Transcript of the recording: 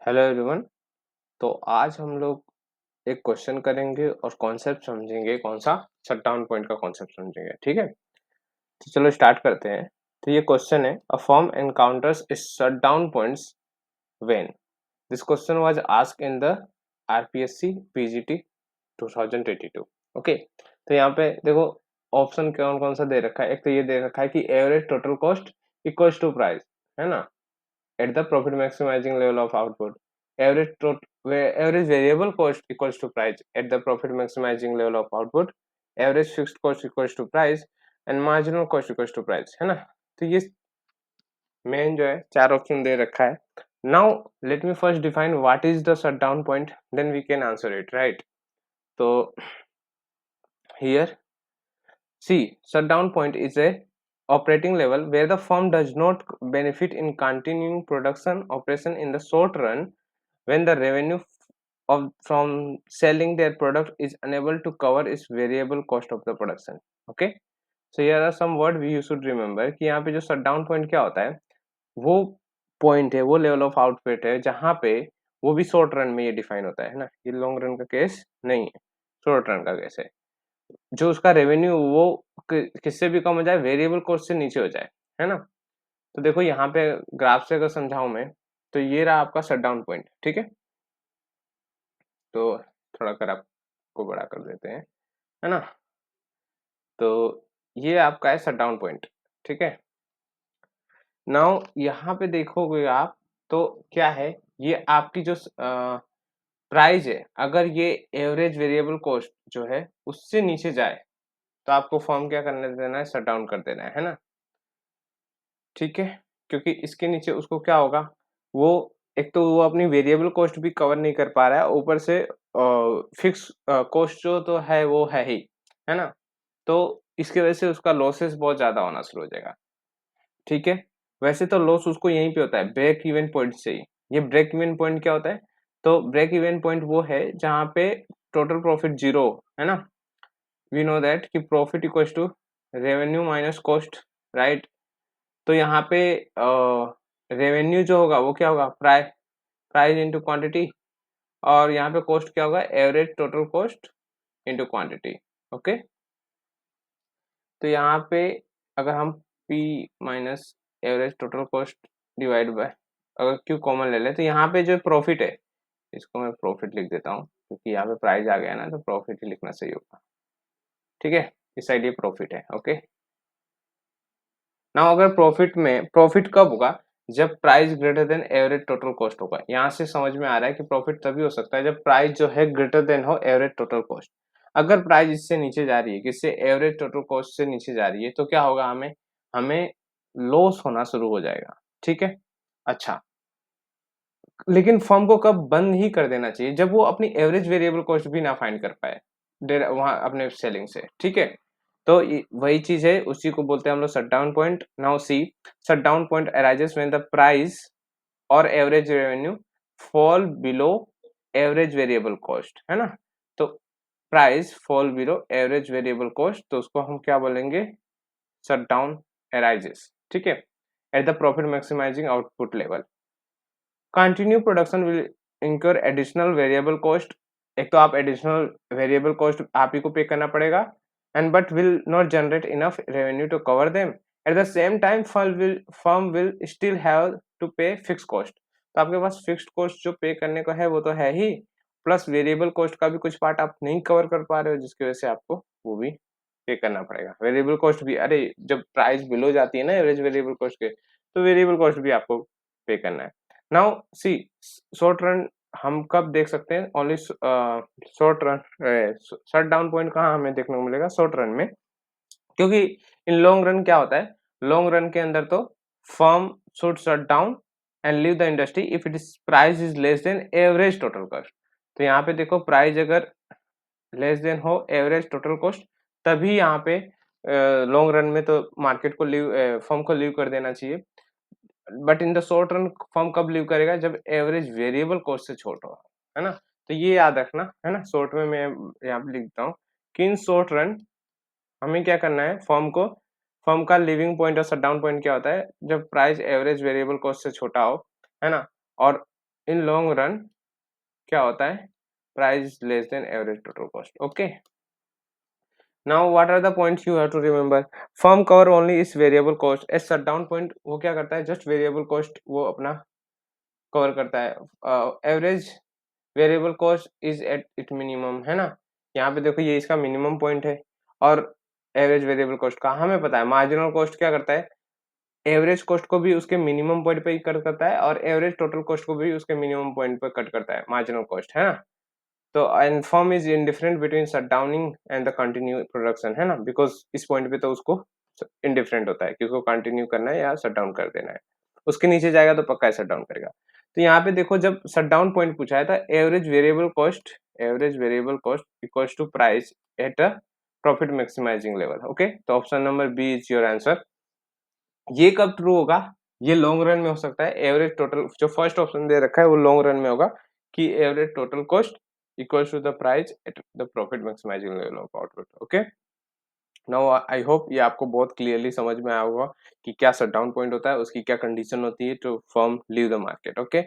Hello everyone. तो आज हम लोग एक क्वेश्चन करेंगे और कॉन्सेप्ट समझेंगे। कौन सा? शट डाउन पॉइंट का कॉन्सेप्ट समझेंगे। ठीक है, तो चलो स्टार्ट करते हैं। तो ये क्वेश्चन है, a firm encounters shut down points when. This question was asked in the RPSC PGT 2022। Okay, तो यहाँ पे देखो ऑप्शन कौन कौन सा दे रखा है। एक तो ये दे रखा है कि average total cost equals to price, है ना, at the profit maximizing level of output. Average variable cost equals to price at the profit maximizing level of output. Average fixed cost equals to price and marginal cost equals to price, है ना। तो ये main जो है चार option दे रखा है। Now let me first define what is the shut down point, then we can answer it, right. तो here C. Shutdown point is a operating level where the firm does not benefit in continuing production operation in the short run when the revenue from selling their product is unable to cover its variable cost of the production. Okay, so here are some word we you should remember कि यहाँ पे जो shutdown point क्या होता है, वो point है, वो लेवल ऑफ आउटपुट है जहाँ पे वो भी शॉर्ट रन में ये डिफाइन होता है ना। ये लॉन्ग रन का केस नहीं है, शॉर्ट रन का केस है। जो उसका रेवेन्यू वो किससे भी कम हो जाए, वेरिएबल कॉस्ट से नीचे हो जाए, है ना। तो देखो यहाँ पे ग्राफ से अगर समझाऊं मैं, तो ये रहा आपका शट डाउन पॉइंट। ठीक है, तो थोड़ा ग्राफ को बड़ा कर देते हैं, है ना। तो ये आपका है शट डाउन पॉइंट। ठीक है, नाउ यहाँ पे देखोगे आप, तो क्या है, ये आपकी जो प्राइस है, अगर ये एवरेज वेरिएबल कॉस्ट जो है उससे नीचे जाए तो आपको फॉर्म क्या करने देना है, शट डाउन कर देना है ना। ठीक है, क्योंकि इसके नीचे उसको क्या होगा, वो एक तो वो अपनी वेरिएबल कॉस्ट भी कवर नहीं कर पा रहा है, ऊपर से फिक्स कॉस्ट जो तो है वो है ही, है ना। तो इसकी वजह से उसका लॉसेस बहुत ज्यादा होना शुरू हो जाएगा। ठीक है, वैसे तो लॉस उसको यहीं पे होता है, ब्रेक इवन पॉइंट से ही। ये ब्रेक इवन पॉइंट क्या होता है, तो ब्रेक इवन पॉइंट वो है जहाँ पे टोटल प्रॉफिट जीरो, है ना। वी नो दैट कि profit equals to revenue minus cost, right. तो यहाँ पे रेवेन्यू जो होगा वो क्या होगा, प्राइस इंटू क्वांटिटी, और यहाँ पे कॉस्ट क्या होगा, average total cost into quantity. Okay, तो यहाँ पे अगर हम P minus average total cost divide by, अगर Q कॉमन ले लें, तो यहाँ पे जो प्रॉफिट है, इसको मैं प्रॉफिट लिख देता हूँ क्योंकि यहाँ पे प्राइस आ गया ना, तो प्रॉफिट ही लिखना सही होगा। ठीक है, इस साइड ये प्रॉफिट है। ओके, ना अगर प्रॉफिट कब होगा, जब price greater than average total cost होगा। यहाँ से समझ में आ रहा है कि प्रॉफिट तभी हो सकता है जब प्राइस जो है ग्रेटर देन हो एवरेज टोटल कॉस्ट। अगर प्राइस इससे नीचे जा रही है, किससे, एवरेज टोटल कॉस्ट से नीचे जा रही है, तो क्या होगा, हमें हमें लॉस होना शुरू हो जाएगा। ठीक है, अच्छा, लेकिन फर्म को कब बंद ही कर देना चाहिए, जब वो अपनी एवरेज वेरिएबल कॉस्ट भी ना फाइंड कर पाए वहां अपने सेलिंग से। ठीक है, तो वही चीज है, उसी को बोलते हैं हम लोग shut down point. Now see, shut down point arises when the price और average revenue fall below average variable cost, है ना। तो price fall below average variable cost, तो उसको हम क्या बोलेंगे, शट डाउन अराइजेस। ठीक है, at the profit maximising output level. Continue production will incur additional variable cost. एक तो आप एडिशनल वेरिएबल कॉस्ट आप ही को पे करना पड़ेगा, and but will not generate enough revenue to cover them. At the same time firm will still have to pay fix cost. तो आपके पास fixed cost जो पे करने को है वो तो है ही, प्लस वेरिएबल कॉस्ट का भी कुछ पार्ट आप नहीं कवर कर पा रहे हो, जिसकी वजह से आपको वो भी पे करना पड़ेगा। वेरिएबल कॉस्ट भी, अरे जब प्राइस बिलो जाती है ना एवरेज वेरिएबल कॉस्ट के, तो वेरिएबल कॉस्ट भी आपको पे करना है। नाउ सी, शॉर्ट रन हम कब देख सकते हैं, only short run, shut down point कहाँ हमें देखने को मिलेगा, शॉर्ट रन में। क्योंकि इन लॉन्ग रन क्या होता है, लॉन्ग रन के अंदर तो firm should shut down and leave the industry if it is price is less than average total cost. तो यहाँ पे देखो, प्राइस अगर लेस देन हो एवरेज टोटल कॉस्ट, तभी यहाँ पे लॉन्ग रन में तो मार्केट को लीव, फर्म को लीव कर देना चाहिए। But in the short run firm कब लीव करेगा, जब एवरेज वेरिएबल कॉस्ट से छोटा हो, है ना। तो ये याद रखना, है ना। शॉर्ट में मैं यहाँ पे लिखता हूँ कि इन शॉर्ट रन हमें क्या करना है, फर्म का लिविंग पॉइंट और शट डाउन पॉइंट क्या होता है, जब प्राइस एवरेज वेरिएबल कॉस्ट से छोटा हो, है ना। और इन लॉन्ग रन क्या होता है, price less than average total cost. Okay, now what are the points you have to remember. Firm cover only is variable cost. as shutdown point वो क्या करता है, just variable cost वो अपना cover करता है. Average variable cost is at it minimum, है ना. यहाँ पे देखो ये इसका मिनिमम पॉइंट है. और एवरेज वेरिएबल कॉस्ट का हमें पता है, मार्जिनल कॉस्ट क्या करता है, एवरेज कॉस्ट को भी उसके मिनिमम पॉइंट पे ही कट करता है और एवरेज टोटल कॉस्ट को भी उसके मिनिमम पॉइंट पे कट करता है, मार्जिनल कॉस्ट, है ना. तो and firm is indifferent between shutdowning and the continue production, है ना, बिकॉज इस पॉइंट पे तो उसको इंडिफरेंट होता है कि उसको कंटिन्यू करना है या शट डाउन कर देना है. उसके नीचे जाएगा तो पक्का शट डाउन करेगा. तो यहाँ पे देखो जब शट डाउन पॉइंट पूछा है था, average variable cost equals to price at a profit maximising level. Okay, तो option number B is your answer. ये कब ट्रू होगा, ये लॉन्ग रन में हो सकता है. एवरेज टोटल जो फर्स्ट ऑप्शन दे रखा है वो लॉन्ग रन में होगा कि average total cost equals to the price at the profit maximising level of output. Okay, now I hope ये आपको बहुत क्लियरली समझ में आया होगा कि क्या शट डाउन पॉइंट होता है, उसकी क्या कंडीशन होती है to firm leave the market. Okay.